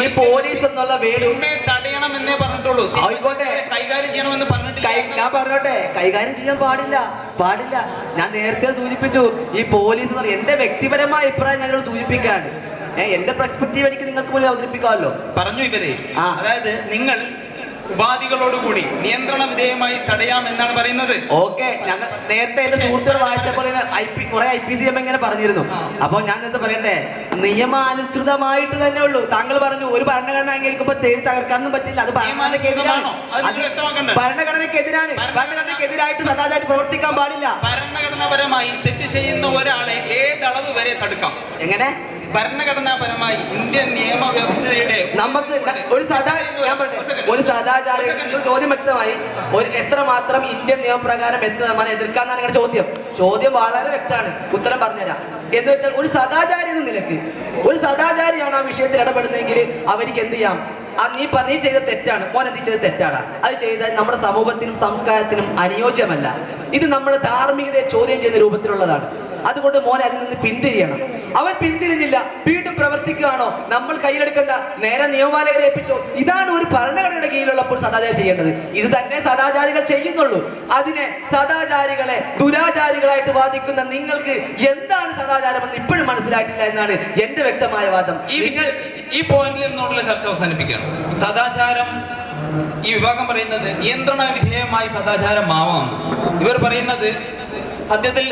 ഈ പോലീസ് എന്നുള്ള വേട് തടയണം എന്നേ പറഞ്ഞിട്ടുള്ളൂ. ആയിക്കോട്ടെ, കൈകാര്യം ചെയ്യണമെന്ന് പറഞ്ഞിട്ടില്ല. ഞാൻ പറഞ്ഞോട്ടെ, കൈകാര്യം ചെയ്യാൻ പാടില്ല. ഞാൻ നേരത്തെ സൂചിപ്പിച്ചു, ഈ പോലീസ് എന്ന് പറഞ്ഞാൽ എന്റെ വ്യക്തിപരമായ അഭിപ്രായം ഞാനോട് സൂചിപ്പിക്കാണ്. എന്റെ പെർസ്പെക്റ്റീവ് എനിക്ക് നിങ്ങൾക്ക് മുന്നിൽ അവതരിപ്പിക്കാമല്ലോ. പറഞ്ഞു ഇവരെ, അതായത് നിങ്ങൾ ഉപാധികളോടുകൂടി നിയന്ത്രണ വിധേയമായി തടയാം എന്നാണ് പറയുന്നത്. ഓക്കെ, ഞങ്ങൾ നേരത്തെ എന്റെ സുഹൃത്തുക്കൾ വായിച്ചപ്പോൾ കുറെ IPC ഇങ്ങനെ പറഞ്ഞിരുന്നു. അപ്പൊ ഞാൻ എന്താ പറയണ്ടേ, നിയമാനുസൃതമായിട്ട് തന്നെ ഉള്ളൂ. താങ്കൾ പറഞ്ഞു ഒരു ഭരണഘടന അംഗീകരിക്കുമ്പോൾ തേടി തകർക്കാനൊന്നും പറ്റില്ല. അത് ഭരണഘടനയ്ക്കെതിരാണ്. ഭരണഘടനയ്ക്കെതിരായിട്ട് സദാചാരി പ്രവർത്തിക്കാൻ പാടില്ല. ഭരണഘടനാപരമായി തെറ്റ് ചെയ്യുന്ന ഒരാളെ ഏതളവ് വരെ തടുക്കാം. എങ്ങനെ? ഭരണഘടനാപരമായി ഇന്ത്യൻ നിയമവ്യവസ്ഥയുടെ നമുക്ക് ഒരു സദാചാര ചോദ്യം വ്യക്തമായി. എത്രമാത്രം ഇന്ത്യൻ നിയമപ്രകാരം എത്ര ശതമാനം എതിർക്കാന്നാണ് നിങ്ങളുടെ ചോദ്യം വളരെ വ്യക്തമാണ്. ഉത്തരം പറഞ്ഞുതരാം. എന്ന് വെച്ചാൽ ഒരു സദാചാരി എന്ന നിലക്ക് ഒരു സദാചാരിയാണ് ആ വിഷയത്തിൽ ഇടപെടുന്നതെങ്കിൽ അവർക്ക് എന്ത് ചെയ്യാം? നീ ചെയ്ത തെറ്റാണ്, മോനെ നീ ചെയ്ത തെറ്റാണ്, അത് ചെയ്താൽ നമ്മുടെ സമൂഹത്തിനും സംസ്കാരത്തിനും അനുയോജ്യമല്ല. ഇത് നമ്മുടെ ധാർമ്മികതയെ ചോദ്യം ചെയ്യുന്ന രൂപത്തിലുള്ളതാണ്. അതുകൊണ്ട് മോനെ അതിൽ നിന്ന് പിന്തിരിയണം. അവൻ പിന്തിരിഞ്ഞില്ല, വീണ്ടും പ്രവർത്തിക്കുകയാണോ, നമ്മൾ കയ്യിലെടുക്കേണ്ട, നേരെ നിയമപാലകരെ ഏൽപ്പിച്ചോ. ഇതാണ് ഒരു ഭരണഘടനയുടെ കീഴിലുള്ളപ്പോൾ സദാചാരി ചെയ്യേണ്ടത്. ഇത് തന്നെ സദാചാരികൾ ചെയ്യുന്നുള്ളൂ. അതിനെ സദാചാരികളെ ദുരാചാരികളായിട്ട് വാദിക്കുന്ന നിങ്ങൾക്ക് എന്താണ് സദാചാരമെന്ന് ഇപ്പോഴും മനസ്സിലായിട്ടില്ല എന്നാണ് എന്റെ വ്യക്തമായ വാദം. ഈ പോയിന്റിൽ നിന്നുള്ള ചർച്ച അവസാനിപ്പിക്കുകയാണ്. സദാചാരം, ഈ വിഭാഗം പറയുന്നത് നിയന്ത്രണ വിധേയമായി സദാചാരമാവാം. ഇവർ പറയുന്നത് സത്യത്തിൽ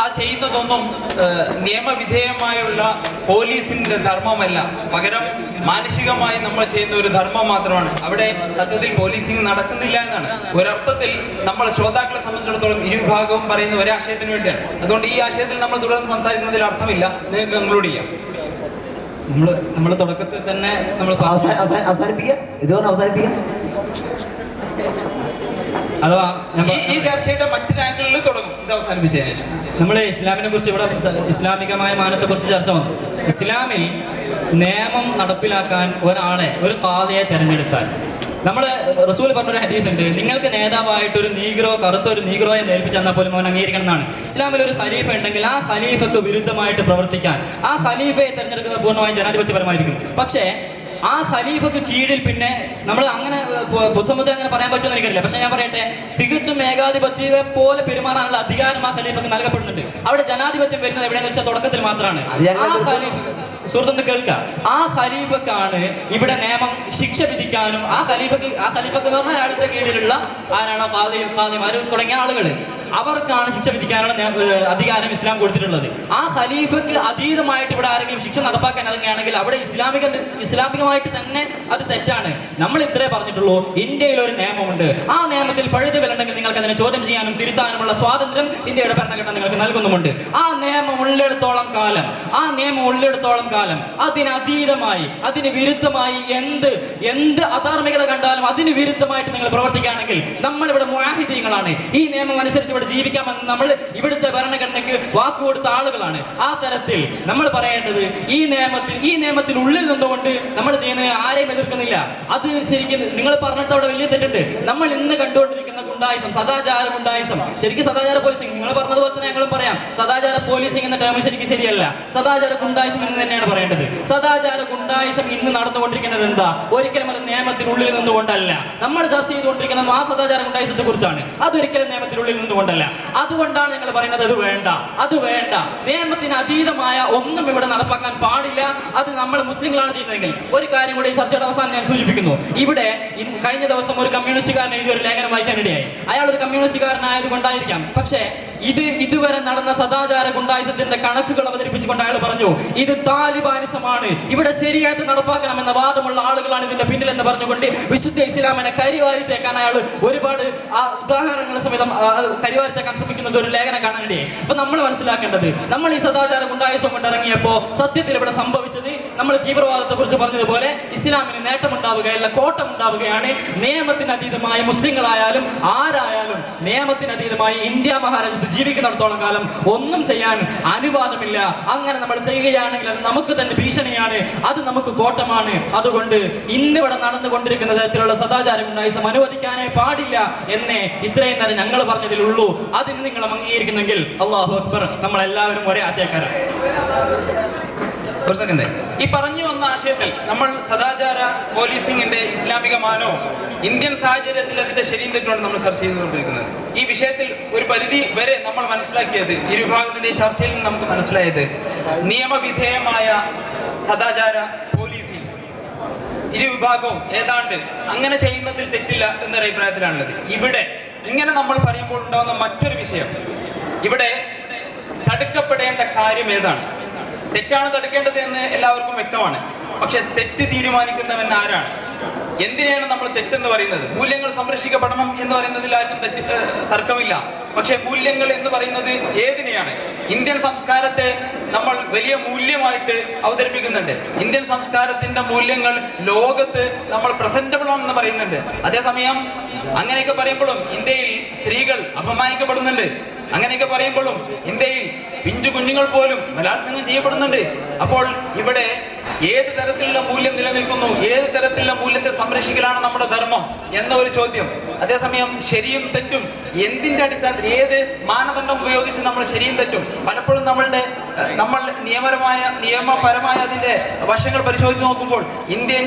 ആ ചെയ്യുന്നതൊന്നും നിയമവിധേയമായുള്ള പോലീസിന്റെ ധർമ്മമല്ല, പകരം മാനുഷികമായി നമ്മൾ ചെയ്യുന്ന ഒരു ധർമ്മം മാത്രമാണ്. അവിടെ സത്യത്തിൽ പോലീസിങ് നടക്കുന്നില്ല എന്നാണ്. ഒരർത്ഥത്തിൽ നമ്മൾ ശ്രോതാക്കളെ സംബന്ധിച്ചിടത്തോളം ഈ വിഭാഗവും പറയുന്ന ഒരാശയത്തിന് വേണ്ടിയാണ്. അതുകൊണ്ട് ഈ ആശയത്തിൽ നമ്മൾ തുടർന്ന് സംസാരിക്കുന്നതിൽ അർത്ഥമില്ല. നിങ്ങൾക്ക് കൺക്ലൂഡ് ചെയ്യാം. നമ്മൾ തുടക്കത്തിൽ തന്നെ നമ്മൾ അവസാനിപ്പിക്കാം. അഥവാ ഈ ചർച്ചയുടെ മറ്റൊരു ആംഗിളിൽ തുടങ്ങും. ഇത് അവസാനിപ്പിച്ചതിന് ശേഷം നമ്മൾ ഇസ്ലാമിനെ കുറിച്ച് ഇവിടെ ഇസ്ലാമികമായ മാനത്തെ കുറിച്ച് ചർച്ച വന്നു. ഇസ്ലാമിൽ നിയമം നടപ്പിലാക്കാൻ ഒരു ഖാദിയെ തിരഞ്ഞെടുത്താൽ, നമ്മൾ റസൂൽ പറഞ്ഞൊരു ഹദീസ് ഉണ്ട്, നിങ്ങൾക്ക് നേതാവായിട്ട് കറുത്തൊരു നീഗ്രോയെ ഏൽപ്പിച്ചു തന്നാൽ പോലും അവൻ അംഗീകരിക്കണം എന്നാണ്. ഇസ്ലാമിൽ ഒരു ഖലീഫ ഉണ്ടെങ്കിൽ ആ ഖലീഫക്ക് വിരുദ്ധമായിട്ട് പ്രവർത്തിക്കാൻ ആ ഖലീഫയെ തിരഞ്ഞെടുക്കുന്നത് പൂർണ്ണമായും ജനാധിപത്യപരമായിരിക്കും. പക്ഷേ ആ ഖലീഫക്ക് കീഴിൽ പിന്നെ നമ്മൾ അങ്ങനെ പൊതുസമൂഹത്തിൽ അങ്ങനെ പറയാൻ പറ്റുമെന്ന് എനിക്കറിയില്ല. പക്ഷെ ഞാൻ പറയട്ടെ, തികച്ചും ഏകാധിപത്യത്തെ പോലെ പെരുമാറാനുള്ള അധികാരം ആ ഖലീഫക്ക് നൽകപ്പെടുന്നുണ്ട്. അവിടെ ജനാധിപത്യം വരുന്നത് എവിടെയെന്ന് വെച്ചാൽ തുടക്കത്തിൽ മാത്രമാണ്. ആ ഖലീഫ സുഹൃത്തൊന്ന് കേൾക്കുക, ആ ഖലീഫക്കാണ് ഇവിടെ നിയമം ശിക്ഷ വിധിക്കാനും ആ ഖലീഫക്ക് എന്ന് പറഞ്ഞാൽ അയാളുടെ കീഴിലുള്ള ആരാണോ ഖാദിമാർ തുടങ്ങിയ ആളുകൾ, അവർക്കാണ് ശിക്ഷ വിധിക്കാനുള്ള അധികാരം ഇസ്ലാം കൊടുത്തിട്ടുള്ളത്. ആ ഖലീഫക്ക് അതീതമായിട്ട് ഇവിടെ ആരെങ്കിലും ശിക്ഷ നടപ്പാക്കാൻ ഇറങ്ങുകയാണെങ്കിൽ അവിടെ ഇസ്ലാമികമായിട്ട് തന്നെ അത് തെറ്റാണ്. നമ്മൾ ഇത്രേ പറഞ്ഞിട്ടുള്ളൂ, ഇന്ത്യയിൽ ഒരു നിയമമുണ്ട്. ആ നിയമത്തിൽ പഴുതുകളുണ്ടെങ്കിൽ നിങ്ങൾക്ക് അതിനെ ചോദ്യം ചെയ്യാനും തിരുത്താനുമുള്ള സ്വാതന്ത്ര്യം ഇന്ത്യയുടെ ഭരണഘടന നിങ്ങൾക്ക് നൽകുന്നുമുണ്ട്. ആ നിയമം ഉള്ളിടത്തോളം കാലം അതിനതീതമായി അതിന് വിരുദ്ധമായി എന്ത് അധാർമികത കണ്ടാലും അതിന് വിരുദ്ധമായിട്ട് നിങ്ങൾ പ്രവർത്തിക്കുകയാണെങ്കിൽ നമ്മളിവിടെ മുആഹിദീങ്ങളാണ്. ഈ നിയമം അനുസരിച്ച് ജീവിക്കാമെന്ന് നമ്മൾ ഇവിടുത്തെ ഭരണഘടനയ്ക്ക് വാക്കുകൊടുത്ത ആളുകളാണ്. ആ തരത്തിൽ നമ്മൾ പറയേണ്ടത് ഈ നിയമത്തിനുള്ളിൽ നിന്നുകൊണ്ട് നമ്മൾ ചെയ്യുന്നത് ആരെയും എതിർക്കുന്നില്ല. അത് ശരിക്കും നിങ്ങൾ പറഞ്ഞിട്ട് അവിടെ വലിയ തെറ്റുണ്ട്. നമ്മൾ ഇന്ന് കണ്ടുകൊണ്ടിരിക്കുന്ന ഗുണ്ടായിസം, സദാചാര ഗുണ്ടായിസം, ശരിക്കും സദാചാര പോലീസിംഗ് നിങ്ങൾ പറഞ്ഞതുപോലെ തന്നെ ഞങ്ങളും പറയാം. സദാചാര പോലീസിംഗ് എന്ന ടേം ശരിക്കും ശരിയല്ല, സദാചാര ഗുണ്ടായിസം എന്ന് തന്നെയാണ് പറയേണ്ടത്. സദാചാര ഗുണ്ടായിസം ഇന്ന് നടന്നുകൊണ്ടിരിക്കുന്നത് എന്താ? ഒരിക്കലും അത് നിയമത്തിനുള്ളിൽ നിന്നുകൊണ്ടല്ല. നമ്മൾ ചർച്ച ചെയ്തുകൊണ്ടിരിക്കുന്നത് ആ സദാചാര ഗുണ്ടായിസത്തെ കുറിച്ചാണ്. അതൊരിക്കലും നിയമത്തിനുള്ളിൽ നിന്നുകൊണ്ടല്ല. അതുകൊണ്ടാണ് ഞങ്ങൾ പറയുന്നത് അത് വേണ്ട. നിയമത്തിന് അതീതമായ ഒന്നും ഇവിടെ നടപ്പാക്കാൻ പാടില്ല. അത് നമ്മൾ മുസ്ലിങ്ങളാണ് ചെയ്യുന്നതെങ്കിൽ. ഒരു കാര്യം കൂടി ഈ ചർച്ചയുടെ അവസാനം ഞാൻ സൂചിപ്പിക്കുന്നു. ഇവിടെ കഴിഞ്ഞ ദിവസം ഒരു കമ്മ്യൂണിസ്റ്റുകാരൻ എഴുതിയ ഒരു ലേഖനം വായിക്കാനിടയായി. അയാൾ ഒരു കമ്മ്യൂണിസ്റ്റുകാരനായത് കൊണ്ടായിരിക്കാം, പക്ഷേ ഇതുവരെ നടന്ന സദാചാര ഗുണ്ടായിസത്തിന്റെ കണക്കുകൾ അവതരിപ്പിച്ചുകൊണ്ട് അയാൾ പറഞ്ഞു, ഇത് താലിബാനിസമാണ്, ഇവിടെ ശരിയായിട്ട് നടപ്പാക്കണമെന്ന വാദമുള്ള ആളുകളാണ് ഇതിന്റെ പിന്നിൽ എന്ന് പറഞ്ഞുകൊണ്ട് വിശുദ്ധ ഇസ്ലാമിനെ കരിവാരി തേക്കാൻ അയാൾ ഒരുപാട് ഉദാഹരണങ്ങൾ സഹിതം കരിവാരി തേക്കാൻ ശ്രമിക്കുന്നത് ഒരു ലേഖനം കാണാനിടയായി. അപ്പൊ നമ്മൾ മനസ്സിലാക്കേണ്ടത്, നമ്മൾ ഈ സദാചാര ഗുണ്ടായിസം കൊണ്ട് ഇറങ്ങിയപ്പോ സത്യത്തിൽ ഇവിടെ സംഭവിച്ചത് നമ്മൾ തീവ്രവാദത്തെ കുറിച്ച് പറഞ്ഞതുപോലെ ഇസ്ലാമിന് നേട്ടമുണ്ടാവുകയല്ല, കോട്ടമുണ്ടാവുകയാണ്. നിയമത്തിന് അതീതമായി മുസ്ലിങ്ങളായാലും ആരായാലും നിയമത്തിന് അതീതമായി ഇന്ത്യ മഹാരാജ്യത്ത് ജീവിക്കുന്നിടത്തോളം കാലം ഒന്നും ചെയ്യാൻ അനുവാദമില്ല. അങ്ങനെ നമ്മൾ ചെയ്യുകയാണെങ്കിൽ അത് നമുക്ക് തന്നെ ഭീഷണിയാണ്, അത് നമുക്ക് കോട്ടമാണ്. അതുകൊണ്ട് ഇന്നിവിടെ നടന്നുകൊണ്ടിരിക്കുന്ന തരത്തിലുള്ള സദാചാരം ഗുണ്ടായിസം അനുവദിക്കാനേ പാടില്ല എന്നേ ഇത്രയും നേരം ഞങ്ങൾ പറഞ്ഞതിലുള്ളൂ. അതിന് നിങ്ങൾ അംഗീകരിക്കുന്നെങ്കിൽ അല്ലാഹു അക്ബർ, നമ്മളെല്ലാവരും ഒരേ ആശയക്കാരാണ്. ഒരു സെക്കൻഡ്. ഈ പറഞ്ഞു വന്ന ആശയത്തിൽ നമ്മൾ സദാചാര പോലീസിംഗിന്റെ ഇസ്ലാമിക മാനവും ഇന്ത്യൻ സാഹചര്യത്തിൽ അതിന്റെ ശരിയും തെറ്റുമാണ് നമ്മൾ ചർച്ച ചെയ്തുകൊണ്ടിരിക്കുന്നത്. ഈ വിഷയത്തിൽ ഒരു പരിധി വരെ നമ്മൾ മനസ്സിലാക്കിയത്, ഈ വിഭാഗത്തിന്റെ ഈ ചർച്ചയിൽ നിന്ന് നമുക്ക് മനസ്സിലായത്, നിയമവിധേയമായ സദാചാര പോലീസിംഗ് ഇരു വിഭാഗവും ഏതാണ്ട് അങ്ങനെ ചെയ്യുന്നതിൽ തെറ്റില്ല എന്നൊരു അഭിപ്രായത്തിലാണുള്ളത്. ഇവിടെ ഇങ്ങനെ നമ്മൾ പറയുമ്പോൾ ഉണ്ടാകുന്ന മറ്റൊരു വിഷയം, ഇവിടെ തടുക്കപ്പെടേണ്ട കാര്യം ഏതാണ്? തെറ്റാണ് തടുക്കേണ്ടത് എന്ന് എല്ലാവർക്കും വ്യക്തമാണ്. പക്ഷെ തെറ്റ് തീരുമാനിക്കുന്നവൻ ആരാണ്? എന്തിനാണ് നമ്മൾ തെറ്റെന്ന് പറയുന്നത്? മൂല്യങ്ങൾ സംരക്ഷിക്കപ്പെടണം എന്ന് പറയുന്നതിൽ ആർക്കും തർക്കമില്ല. പക്ഷെ മൂല്യങ്ങൾ എന്ന് പറയുന്നത് ഏതിനെയാണ്? ഇന്ത്യൻ സംസ്കാരത്തെ നമ്മൾ വലിയ മൂല്യമായിട്ട് അവതരിപ്പിക്കുന്നുണ്ട്. ഇന്ത്യൻ സംസ്കാരത്തിന്റെ മൂല്യങ്ങൾ ലോകത്ത് നമ്മൾ പ്രസന്റബിൾ ആണെന്ന് പറയുന്നുണ്ട്. അതേസമയം അങ്ങനെയൊക്കെ പറയുമ്പോഴും ഇന്ത്യയിൽ സ്ത്രീകൾ അപമാനിക്കപ്പെടുന്നുണ്ട്. അങ്ങനെയൊക്കെ പറയുമ്പോഴും ഇന്ത്യയിൽ പിഞ്ചു കുഞ്ഞുങ്ങൾ പോലും ബലാത്സംഗം ചെയ്യപ്പെടുന്നുണ്ട്. അപ്പോൾ ഇവിടെ ഏത് തരത്തിലുള്ള മൂല്യം നിലനിൽക്കുന്നു? ഏത് തരത്തിലുള്ള മൂല്യത്തെ സംരക്ഷിക്കലാണ് നമ്മുടെ ധർമ്മം എന്ന ഒരു ചോദ്യം. അതേസമയം ശരിയും തെറ്റും എന്തിന്റെ അടിസ്ഥാനത്തിൽ, ഏത് മാനദണ്ഡം ഉപയോഗിച്ച് നമ്മൾ ശരിയും തെറ്റും? പലപ്പോഴും നമ്മൾ നിയമപരമായ അതിന്റെ വശങ്ങൾ പരിശോധിച്ച് നോക്കുമ്പോൾ ഇന്ത്യൻ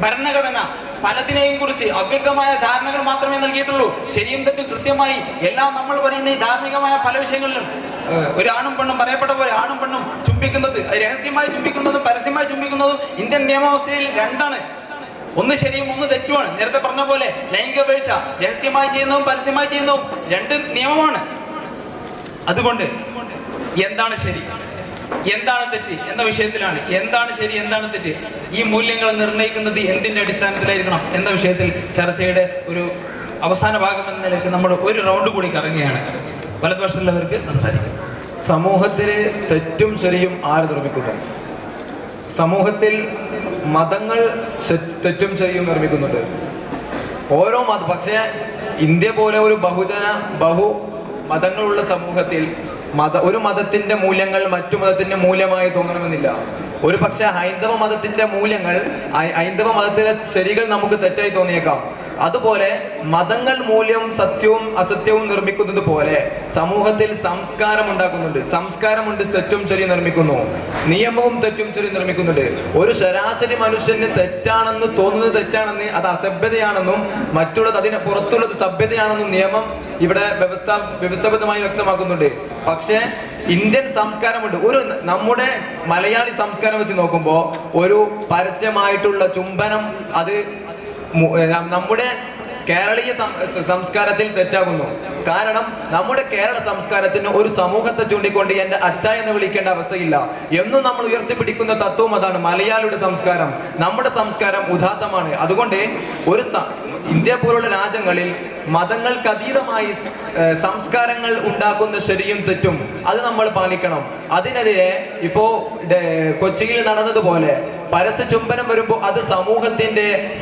ഭരണഘടന പലതിനെയും കുറിച്ച് അവ്യക്തമായ ധാരണകൾ മാത്രമേ നൽകിയിട്ടുള്ളൂ. ശരിയും തെറ്റും കൃത്യമായി എല്ലാം നമ്മൾ പറയുന്ന ഈ ധാർമ്മികമായ പല വിഷയങ്ങളിലും ഒരു ആണും പെണ്ണും പറയപ്പെട്ട പോലെ ആണും പെണ്ണും ചുംബിക്കുന്നത്, രഹസ്യമായി ചുംബിക്കുന്നതും പരസ്യമായി ചുംബിക്കുന്നതും ഇന്ത്യൻ നിയമവ്യവസ്ഥയിൽ രണ്ടാണ്. ഒന്ന് ശരിയും ഒന്ന് തെറ്റുമാണ്. നേരത്തെ പറഞ്ഞ പോലെ ലൈംഗിക വീഴ്ച രഹസ്യമായി ചെയ്യുന്നതും പരസ്യമായി ചെയ്യുന്നതും രണ്ട് നിയമമാണ്. അതുകൊണ്ട് എന്താണ് ശരി, എന്താണ് തെറ്റ് എന്ന വിഷയത്തിലാണ്, എന്താണ് ശരി എന്താണ് തെറ്റ്, ഈ മൂല്യങ്ങൾ നിർണ്ണയിക്കുന്നത് എന്തിന്റെ അടിസ്ഥാനത്തിലായിരിക്കണം എന്ന വിഷയത്തിൽ ചർച്ചയുടെ ഒരു അവസാന ഭാഗം എന്ന നിലയ്ക്ക് നമ്മൾ ഒരു റൗണ്ട് കൂടി കറങ്ങുകയാണ്. വലതുവശത്തുള്ളവർക്ക് സംസാരിക്കാം. സമൂഹത്തിൽ തെറ്റും ശരിയും ആര് നിർമ്മിക്കുന്നു? സമൂഹത്തിൽ മതങ്ങൾ തെറ്റും ശരിയും നിർമ്മിക്കുന്നുണ്ട്. ഓരോ പക്ഷേ ഇന്ത്യ പോലെ ഒരു ബഹു മതങ്ങളുള്ള സമൂഹത്തിൽ ഒരു മതത്തിന്റെ മൂല്യങ്ങൾ മറ്റു മതത്തിന്റെ മൂല്യമായി തോന്നണമെന്നില്ല. ഒരു പക്ഷെ ഹൈന്ദവ മതത്തിന്റെ മൂല്യങ്ങൾ, ഹൈന്ദവ മതത്തിലെ ശരികൾ നമുക്ക് തെറ്റായി തോന്നിയേക്കാം. അതുപോലെ മതങ്ങൾ മൂല്യവും സത്യവും അസത്യവും നിർമ്മിക്കുന്നത് പോലെ സമൂഹത്തിൽ സംസ്കാരം ഉണ്ടാക്കുന്നുണ്ട്. സംസ്കാരമുണ്ട്, തെറ്റും ശരി നിർമ്മിക്കുന്നു. നിയമവും തെറ്റും ശരി നിർമ്മിക്കുന്നുണ്ട്. ഒരു ശരാശരി മനുഷ്യന് തെറ്റാണെന്ന് തോന്നുന്നത് തെറ്റാണെന്ന്, അത് അസഭ്യതയാണെന്നും മറ്റുള്ളത് അതിന് പുറത്തുള്ളത് സഭ്യതയാണെന്നും നിയമം ഇവിടെ വ്യവസ്ഥാപിതമായി വ്യക്തമാക്കുന്നുണ്ട്. പക്ഷേ ഇന്ത്യൻ സംസ്കാരമുണ്ട്. നമ്മുടെ മലയാളി സംസ്കാരം വെച്ച് നോക്കുമ്പോൾ ഒരു പരസ്യമായിട്ടുള്ള ചുംബനം അത് നമ്മുടെ കേരളീയ സംസ്കാരത്തിൽ തെറ്റാകുന്നു. കാരണം നമ്മുടെ കേരള സംസ്കാരത്തിന് ഒരു സമൂഹത്തെ ചൂണ്ടിക്കൊണ്ട് എന്റെ അച്ഛ എന്ന് വിളിക്കേണ്ട അവസ്ഥയില്ല. എന്നും നമ്മൾ ഉയർത്തിപ്പിടിക്കുന്ന തത്വം അതാണ്. മലയാളിയുടെ സംസ്കാരം, നമ്മുടെ സംസ്കാരം ഉദാത്തമാണ്. അതുകൊണ്ട് ഇന്ത്യ പോലുള്ള രാജ്യങ്ങളിൽ മതങ്ങൾക്ക് അതീതമായി സംസ്കാരങ്ങൾ ഉണ്ടാക്കുന്ന ശരിയും തെറ്റും അത് നമ്മൾ പാലിക്കണം. അതിനെതിരെ ഇപ്പോ കൊച്ചിയിൽ നടന്നതുപോലെ പരസ്യ ചുംബനം വരുമ്പോൾ അത്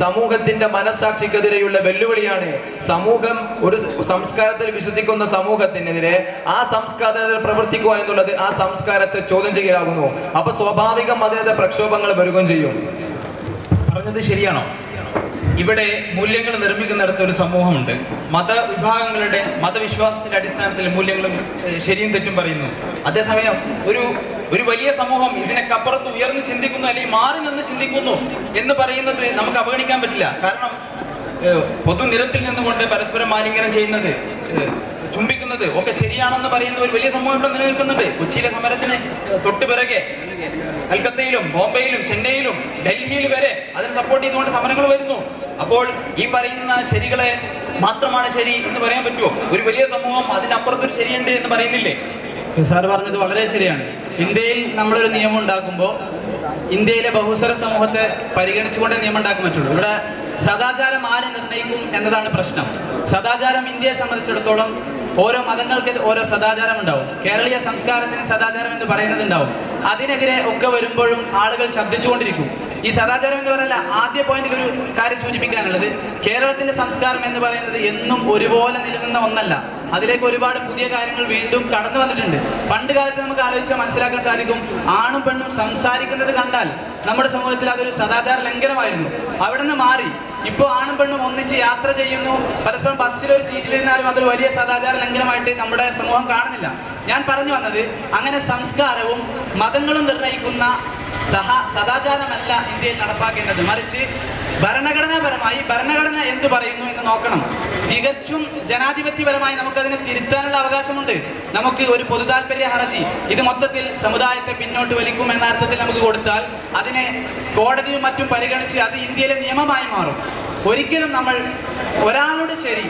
സമൂഹത്തിന്റെ മനസ്സാക്ഷിക്കെതിരെയുള്ള വെല്ലുവിളിയാണ്. സമൂഹം ഒരു സംസ്കാരത്തിൽ വിശ്വസിക്കുന്ന സമൂഹത്തിനെതിരെ ആ സംസ്കാരത്തിൽ പ്രവർത്തിക്കുക എന്നുള്ളത് ആ സംസ്കാരത്തെ ചോദ്യം ചെയ്യലാകുന്നു. അപ്പൊ സ്വാഭാവികം അതിനെതിരെ പ്രക്ഷോഭങ്ങൾ വരികയും ചെയ്യും. പറഞ്ഞത് ശരിയാണോ? ഇവിടെ മൂല്യങ്ങൾ നിർമ്മിക്കുന്നിടത്ത് ഒരു സമൂഹമുണ്ട്. മതവിഭാഗങ്ങളുടെ മതവിശ്വാസത്തിന്റെ അടിസ്ഥാനത്തിൽ മൂല്യങ്ങളും ശരിയും തെറ്റും പറയുന്നു. അതേസമയം ഒരു വലിയ സമൂഹം ഇതിനൊക്കപ്പുറത്ത് ഉയർന്ന് ചിന്തിക്കുന്നു അല്ലെങ്കിൽ മാറി നിന്ന് ചിന്തിക്കുന്നു എന്ന് പറയുന്നത് നമുക്ക് അവഗണിക്കാൻ പറ്റില്ല. കാരണം പൊതുനിരത്തിൽ നിന്നുകൊണ്ട് പരസ്പരം മാലിന്യം ചെയ്യുന്നത്, ചുംബിക്കുന്നത് ഒക്കെ ശരിയാണെന്ന് പറയുന്ന ഒരു വലിയ സമൂഹം ഇവിടെ നിലനിൽക്കുന്നുണ്ട്. കൊച്ചിയിലെ സമരത്തിന് തൊട്ടു പിറകെ കൽക്കത്തയിലും ബോംബെയിലും ചെന്നൈയിലും ഡൽഹിയിൽ വരെ അതിനെ സപ്പോർട്ട് ചെയ്തുകൊണ്ട് സമരങ്ങൾ വരുന്നു. അപ്പോൾ ഈ പറയുന്ന ശരികളെ മാത്രമാണ് ശരി എന്ന് പറയാൻ പറ്റുമോ? ഒരു വലിയ സമൂഹം അതിനപ്പുറത്തൊരു ശരിയുണ്ട് എന്ന് പറയുന്നില്ലേ? സാർ പറഞ്ഞത് വളരെ ശരിയാണ്. ഇന്ത്യയിൽ നമ്മളൊരു നിയമം ഉണ്ടാക്കുമ്പോൾ ഇന്ത്യയിലെ ബഹുസ്വര സമൂഹത്തെ പരിഗണിച്ചുകൊണ്ട് നിയമം ഉണ്ടാക്കാൻ പറ്റുള്ളൂ. ഇവിടെ സദാചാരം ആര് നിർണ്ണയിക്കും എന്നതാണ് പ്രശ്നം. സദാചാരം ഇന്ത്യയെ സംബന്ധിച്ചിടത്തോളം ഓരോ മതങ്ങൾക്ക് ഓരോ സദാചാരം ഉണ്ടാവും. കേരളീയ സംസ്കാരത്തിന് സദാചാരം എന്ന് പറയുന്നത് ഉണ്ടാവും. അതിനെതിരെ ഒക്കെ വരുമ്പോഴും ആളുകൾ ശബ്ദിച്ചുകൊണ്ടിരിക്കും. ഈ സദാചാരം എന്ന് പറയുന്ന ആദ്യ പോയിന്റിൽ ഒരു കാര്യം സൂചിപ്പിക്കാനുള്ളത്, കേരളത്തിന്റെ സംസ്കാരം എന്ന് പറയുന്നത് എന്നും ഒരുപോലെ നിലനിന്ന ഒന്നല്ല. അതിലേക്ക് ഒരുപാട് പുതിയ കാര്യങ്ങൾ വീണ്ടും കടന്നു വന്നിട്ടുണ്ട്. പണ്ട് കാലത്ത് നമുക്ക് ആലോചിച്ചാൽ മനസ്സിലാക്കാൻ സാധിക്കും, ആണും പെണ്ണും സംസാരിക്കുന്നത് കണ്ടാൽ നമ്മുടെ സമൂഹത്തിൽ അതൊരു സദാചാര ലംഘനമായിരുന്നു. അവിടെ നിന്ന് മാറി ഇപ്പോൾ ആണും പെണ്ണും ഒന്നിച്ച് യാത്ര ചെയ്യുന്നു, പരസ്പരം ബസ്സിൽ ഒരു സീറ്റിലിരുന്നാലും അതൊരു വലിയ സദാചാര ലംഘനമായിട്ട് നമ്മുടെ സമൂഹം കാണുന്നില്ല. ഞാൻ പറഞ്ഞു വന്നത് അങ്ങനെ സംസ്കാരവും മതങ്ങളും നിർണ്ണയിക്കുന്ന സദാചാരമല്ല ഇന്ത്യയിൽ നടപ്പാക്കേണ്ടത്. മറിച്ച് ഭരണഘടനാപരമായി ഭരണഘടന എന്ത് പറയുന്നു എന്ന് നോക്കണം. തികച്ചും ജനാധിപത്യപരമായി നമുക്കതിനെ തിരുത്താനുള്ള അവകാശമുണ്ട്. നമുക്ക് ഒരു പൊതു താല്പര്യ ഹർജി ഇത് മൊത്തത്തിൽ സമുദായത്തെ പിന്നോട്ട് വലിക്കും എന്ന അർത്ഥത്തിൽ നമുക്ക് കൊടുത്താൽ അതിനെ കോടതിയും മറ്റും പരിഗണിച്ച് അത് ഇന്ത്യയിലെ നിയമമായി മാറും. ഒരിക്കലും നമ്മൾ ഒരാളുടെ ശരി